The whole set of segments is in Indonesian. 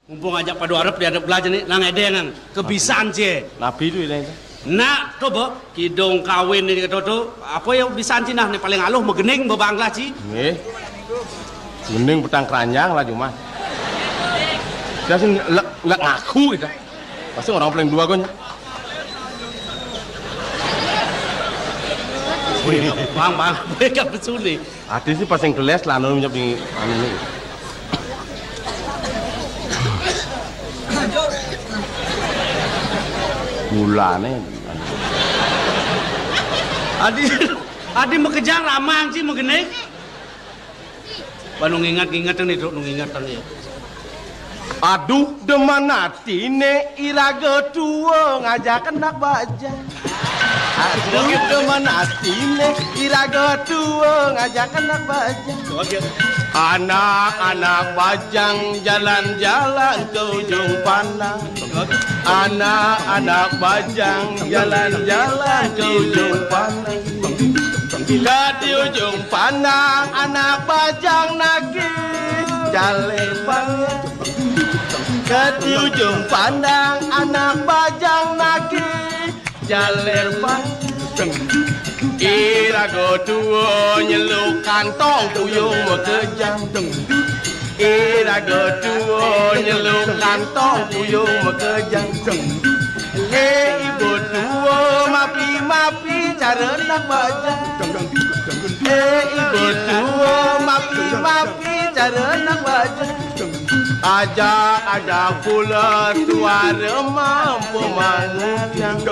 Mumpung ajak padu Arab diadap belajar nih, nang edengan kebisaan sih. Nabi itu ini. Nak, coba kidong kawin ini kata tu, apa yang bisaan Cina nih paling aluh megening bebangla sih. Nggih. Gening petang keranjang lah cuma. Dia sih lek ngaku gitu. Pasti orang paling dua kan. Bang, mereka betul nih. Adi sih pas yang geles lah anu nyep di anu ini. Mulane. Adi mekejang ramang sih megening. Banung ingat-ingat nih, dok, ingatan ya. Aduh, deman atine iraga tua ngajak anak baja. Aduh, deman atine iraga tua ngajak anak baja. Anak-anak bajang jalan-jalan ke ujung pandang. Anak-anak bajang jalan-jalan ke ujung pandang. Di ujung pandang anak bajang nagih jalepan. Di ujung pandang anak bajang nagih jalerpan. Irago tuo nyeluk kantong tuyung mekejang. Irago tuo nyeluk kantong tuyung mekejang. Ibu tuo mapi-mapi cara nak bajang. Ibu tuo mapi-mapi cara nak bajang. Ajak pula suara mampu mangutyang.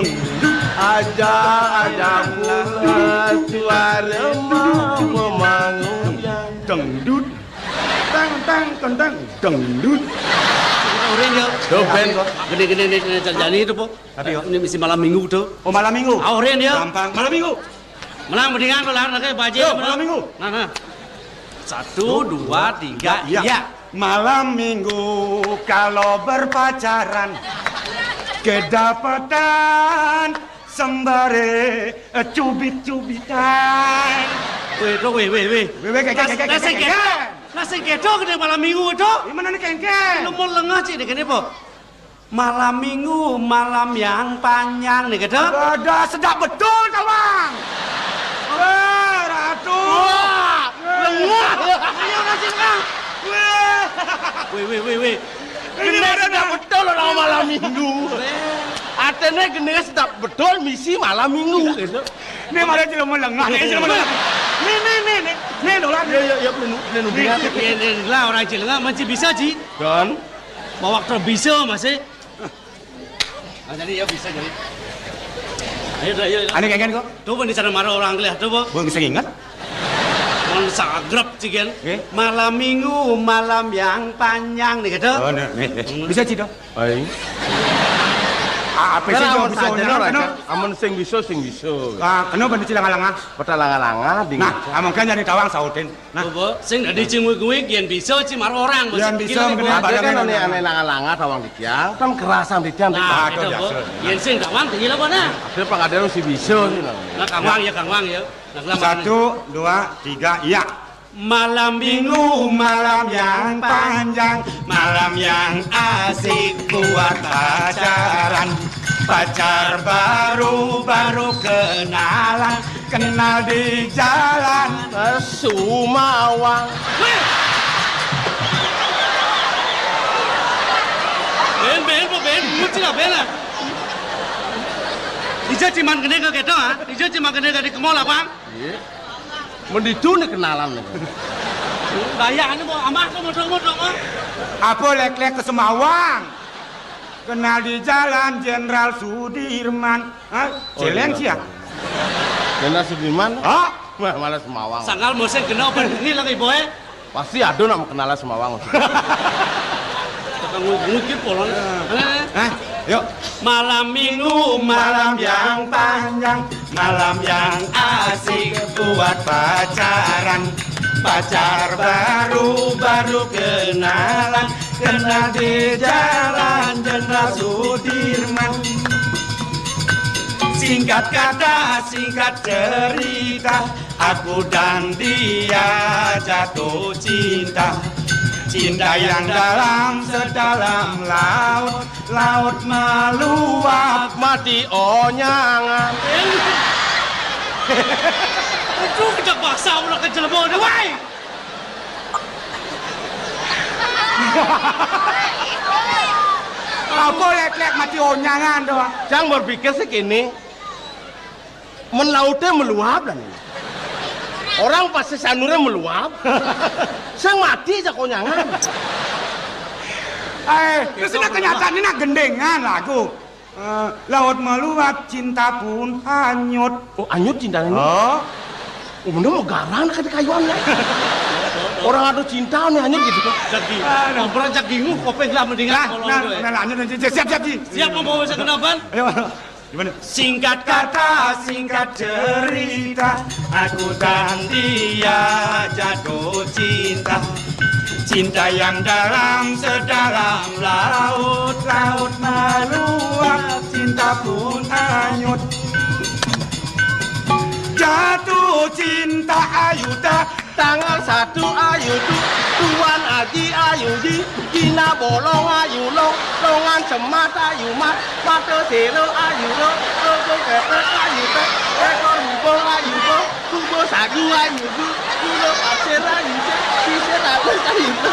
Ajak pula suara mampu mangutyang. Dangdut, tang, dangdut. Orang ya. Tuh Ben, Gede-gede terjadi itu po. Tapi yo. Ini mesti malam minggu tuh. Oh malam minggu. Orang ya. Gampang. Malam minggu. Menang mendingan pelan pakai baju. Yo, malam minggu. Nah. 1, 2, 3, Iya. iya. Malam minggu kalau berpacaran kedapatan sembari cubit-cubitan. Weh. Nasi kedo kena malam minggu itu. Gimana nih kengkeng? Lu mau lengah sih deh apa? Malam minggu, malam yang panjang nih kedo. Ada sedap betul kawan. Ratu. Lengah. Ayo kasih lengah. Weh. gene sedap betul orang malam minggu. Atene gene sedap betul misi malam minggu. Ini malah tidak melengah. Nih, dolar. Ya, plenu bingat. Lah orang cilengah masih bisa sih. Don. Mau waktu bisa masih. Jadi ya bisa jadi. Ayo. Ani kengken kok. Coba di sana marah orang lihat coba. Belum bisa ingat. Mau sagrap sih kan. Eh? Malam minggu, malam yang panjang nih gitu. Oh, nih. Bisa sih dong. Baik. Apa sih dong bisa Amun sing bisa. kenapa di cilang-alangah? Petalanga-langa dingin. Nah, amon kan jadi tawang sauten. Nah, Coba sing dari cingui-cingui yang bisa sih marah orang. Yang bisa mengenai Ada kan aneh langa-langa tawang dikiang, kan kerasan dikiang. Nah, itu gitu, biasa. yang sing tawang tinggi lah mana? Ada pengadilan si bisa sih. Nah, Kang Wang ya. Nah, 1, 2, 3, iya. Malam Minggu malam yang panjang, malam yang asik buat pacaran. Pacar baru kenalan, kenal di jalan. Sumawang. Ben, mesti lah Ben lah. Dijak ciman gede ke gitu ah? Dijak ciman gede ke di kemol lah Bang? Iya. Mendidu nih kenalan nih. Bayang ini mau amah tuh modong ah. Apa lek-lek ke Semawang? Kenal di jalan Jenderal Sudirman. Hah? Celeng sih ya? Jenderal Sudirman? Hah? Malah Semawang. Sangkal musim kenal bengi lagi boy. Pasti ada nak mau kenalan Semawang. Tukang ngukit polon. Hah? Yuk. Malam minggu, malam yang panjang, malam yang asik buat pacaran. Pacar baru kenalan, kenal di jalan Jenderal Sudirman. Singkat kata, singkat cerita, aku dan dia jatuh cinta. Cinta yang dalam sedalam laut, laut meluap. Mati onyangan. Aduh, kejak basah udah kejelebon dah, wai. Apa lek-lek mati onyangan doang. Jangan berpikir segini. Lautnya meluap dan ini. Orang pasti sanurnya meluap. Sang mati aja konyangan. Terus ini kenyataan ini gendengan lagu. Laut meluap, cinta pun hanyut. Oh, anyut cintanya ini? Oh, bener mau garang ke kayuannya. Orang ada cinta nih hanyut gitu kan. Jagi, ngobrol jagimu, kopeng lah mendingan. nah, lanjut. Siap. Siap mau bisa kenapan? Ayo, gimana? Singkat kata, singkat cerita, aku dan dia jatuh cinta. Cinta yang dalam sedalam laut, Laut meluap, cinta pun hanyut. Jatuh cinta ayuda, Tanggal 1 ayu tu, Tuan Haji ayu di, Kina bolong ayu long, longan semat ayu mat, mata selo ayu lo, logo kepek ayu pek, ekor hubung ayu bo, kubo sagu ayu bu, kulo pasir ayu cek, sisir ayu ayu bu.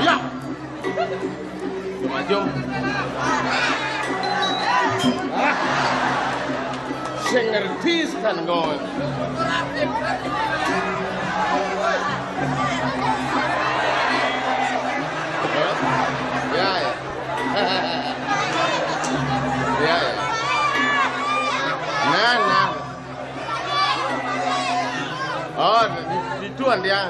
Ya. Jom. Saya ngerti sekarang kau. Ya. Ya. Nah. Oh, di tuan dia.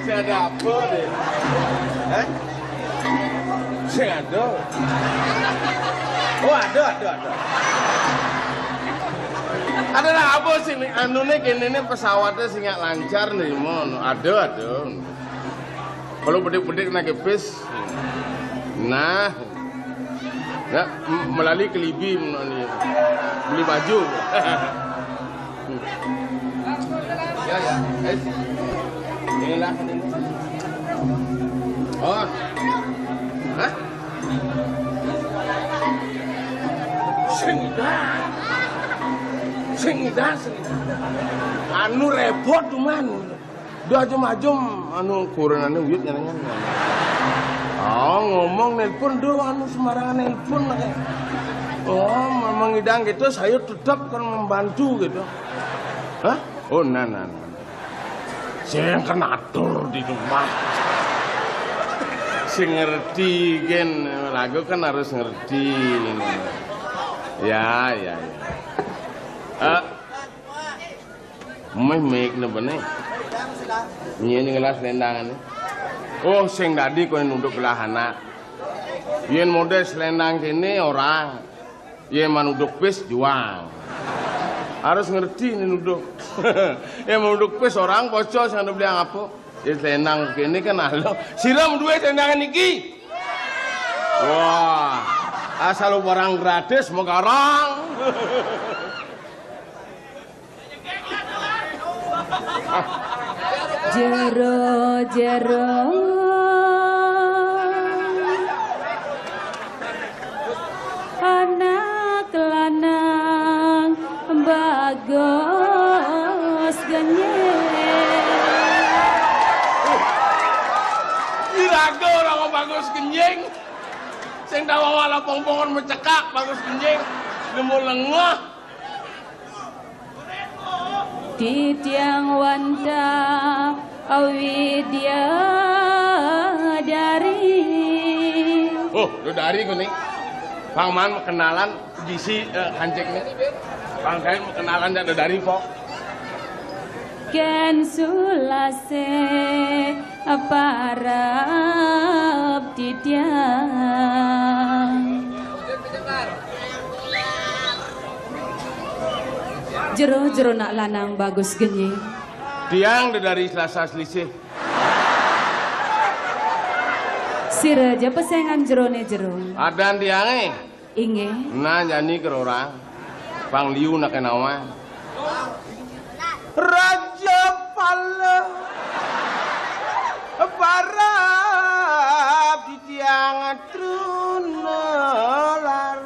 Saya ada apa deh? Saya ada. Oh ada. Ada apa sih nih? Anu nih kini pesawatnya sih nggak lancar nih, mon. Ada. Kalau bedik-bedik naik bis, nah, ya melalui kelibi nih, beli baju. Ya. Inilah. Oh. Hah? Sengida. Anu repot cuman. Dua jam anu kuranane uyut nyanyian. Oh, ngomong nelpon do anu sembarangan nelpon kayak. Oh, memang ngidang gitu saya tetap kan membantu gitu. Hah? Oh, nah. Saya yang kena atur di rumah. Si ngerti kan lagu kan harus ngerti. Ya. Make na bane. Ini ngelas lendangan. Oh, sing tadi kau nunduk belahana. Yen model selendang kene orang. Yen manuduk pes juang. Harus ngerti ini nunduk. Yen manuduk pes orang bocor sing beli apa? Ya selendang kene kan alo. Siram duit selendangan iki. Wah, asal barang gratis mau garang. Jero anak lanang bagus genyeng. Diraga orang bagus genjing. Sing tawa wala pong-pongon mencekak bagus genjing. Nemu lengah. Di tiang wanda awidya dari. Oh, lu dari kuning. Pangman kenalan gisi kancek nih. Pangkain kenalan ada dari pok. Ken sulase parab di tiang. Jero nak lanang bagus genyi. Tiang dari Selasa selisih. Si Raja pesengan jerone jero. Adan tiange. Inggih. Nah nyanyi ke orang. Pang liu nak kenawa. Raja Pala Barab di tiang trunelar.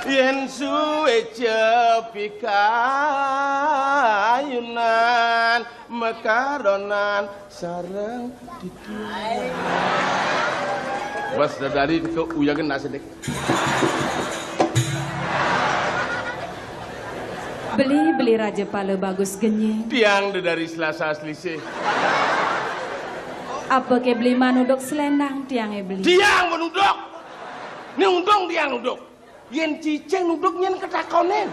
Yen suwe cepi kayunan mekaronan sareng ditiang. Bas dari ke uyagen nasedek. Beli Raja Pala bagus genye. Tiang dari Selasa Selisih. Apa ke beli manudok selendang tiangnya beli? Tiang menuduk. Ni undong tiang nuduk. Yen ciceng nuduk nyen ketakonen.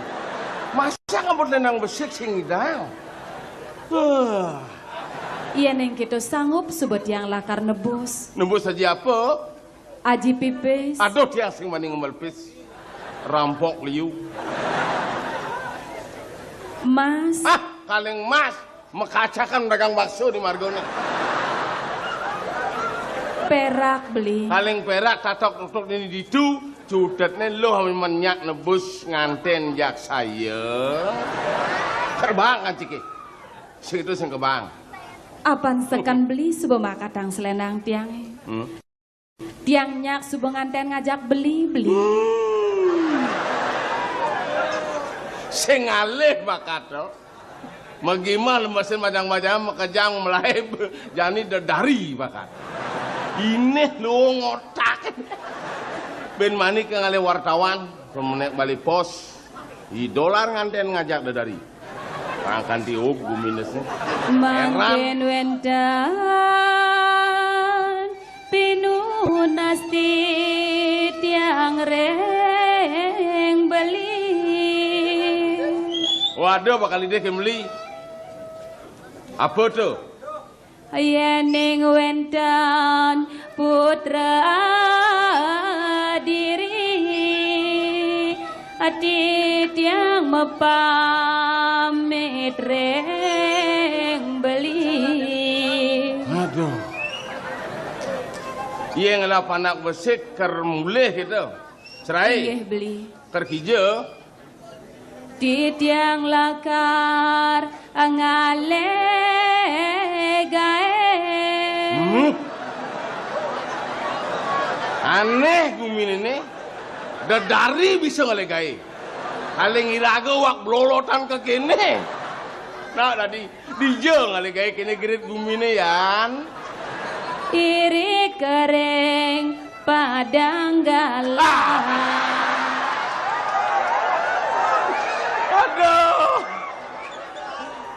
Masa ngabot lenang besik sing idang. Iya neng kita sanggup sebut yang lakar nebus. Nembus saja apa? Aji pipis. Aduh tiang sing mani ngemelpis. Rampok liu. Mas. Kaleng mas. Mekacakan dagang bakso di Margone. Perak beli. Kaleng perak tatok nutuk ini didu. Cudetnya lo kami menyak nebus nganten jak saya. Terbang kan ciki. Segitu sing kebang. Apan sekan beli sebuah makadang selendang tiangnya. Tiang nyak sebuah nganten ngajak beli. Sing alih bakato. Magimah lembasin majang-majang makajang melahib. Jani dari bakat. Ini lu ngotak. Ben manik ke ngale wartawan pemenek balik pos di dolar nganten ngajak dari angkan tiup guminesnya Mangken wendan pinunasti tiang reng beli. Waduh bakal ide kembali apa tuh? Yening wendan putra ati tiang mepamit reng beli. Aduh. Iya ngelap anak besik ker mulih gitu. Cerai. Iya beli. Ker hijau. Di tiang lakar angale gae. Aneh gumin ini. Dari bisa ngelegai. Kaleng iraga wak blolotan ke kene. Nah tadi dijeng ngalegai kene gerit gumine yan. Iri kering padang galang. Aduh.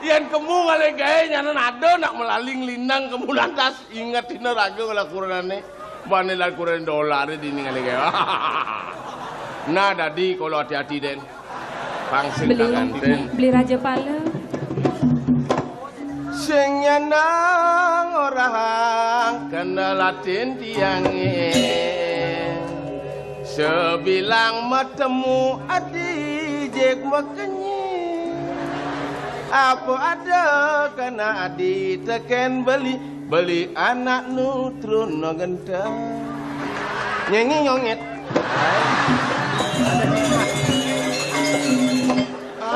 Yan kemu ngalegai nyanan ado nak melaling lindang kemu lantas ingat tina raga ngelakurane. Bane lakuran dolar di ngalegai. Nah tadi kalau hati-hati den. Pangsing kanten. Beli Raja Pala. Sing nyenang orang kena latin tiange. Sebilang metemu adi jek makenye. Apa ada kena adi teken beli anak nutrun no genteng. Nyengi nyonget.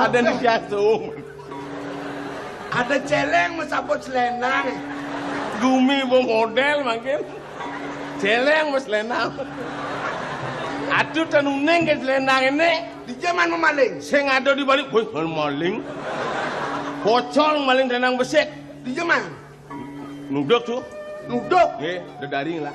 Ada di jantung. Ada celeng mesapot selendang. Gumi mau model makin. Celeng mas selendang. Aduh tanuneng ke selendang ini. Di zaman memaling. Saya ngado di balik. Woi, maling. Pocong maling selendang besek. Di zaman. Nuduk tuh. Nuduk. Ye, udah daring lah.